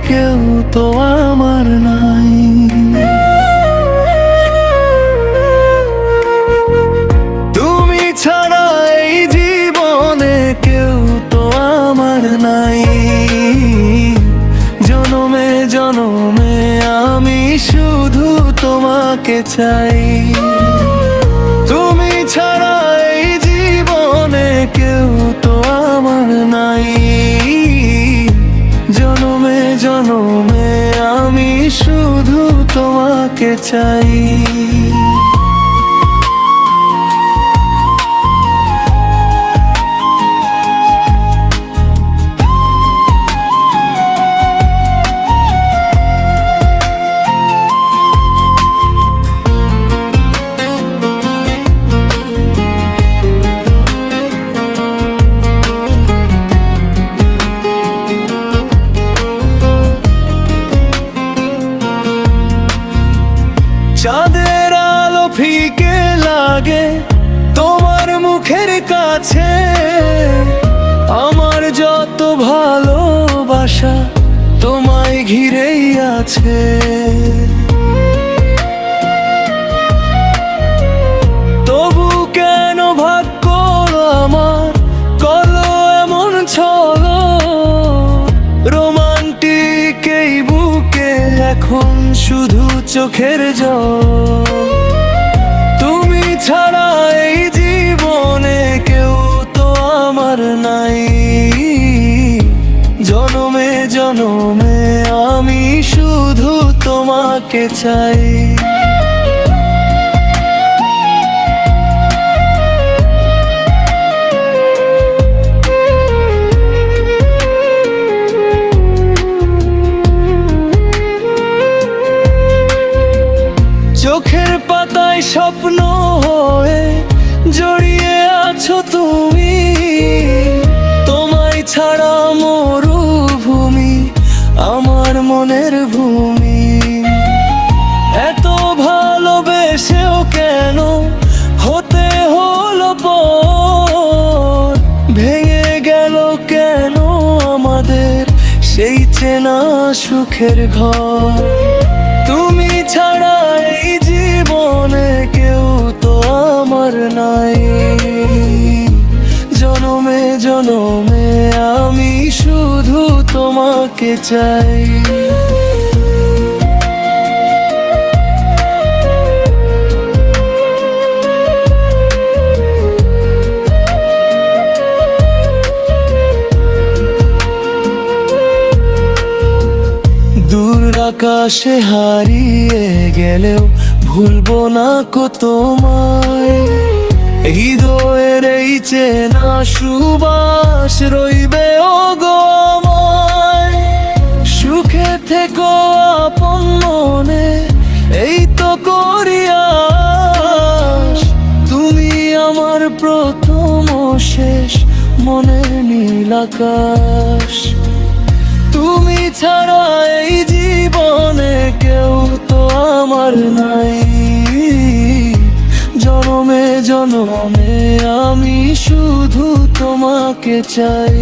কেউ তো আমার নাই। তুমি ছাড়া এই জীবনে কেউ তো আমার নাই। জনমে জনমে আমি শুধু তোমাকে চাই। তুমি ছাড়া এই জীবনে কেউ তো আমার নাই। জনমে জনমে আমি শুধু তোমাকে চাই। চাঁদের আলো ফিকে লাগে তোমার মুখের কাছে। আমার যত ভালোবাসা তোমায় ঘিরেই আছে। তবু কেন ভাগ্য আমার কলো এমন ছলো। রোমান্টিক এই বুকে এখন শুধু চোখের জল। তুমি ছাড়া এই জীবনে কেউ তো আমার নাই। জনমে জনমে আমি শুধু তোমাকে চাই। চোখের পাতায় স্বপ্ন হয়ে জড়িয়ে আছো তুমি। তোমায় ছাড়া মরুভূমি আমার মনের ভূমি। এত ভালোবেসেও কেন হতে হলো পর। ভেঙে গেল কেন আমাদের সেই চেনা সুখের ঘর। তুমি ছাড়া এই জীবনে কেউ তো আমার নাই। জনমে জনমে আমি শুধু তোমাকে চাই। দূর আকাশে হারিয়ে গেলেও ভুলবো না কো তোমায়। হৃদয়ের এই চেনা সুবাস রইবে ও গো আমায়। সুখে থেকো আপন মনে এই তো করি আশ। তুমি আমার প্রথম ও শেষ মনের নীল আকাশ। তুমি ছাড়া এই জীবনে কেউ তো আমার নাই। জনমে জনমে আমি শুধু তোমাকে চাই।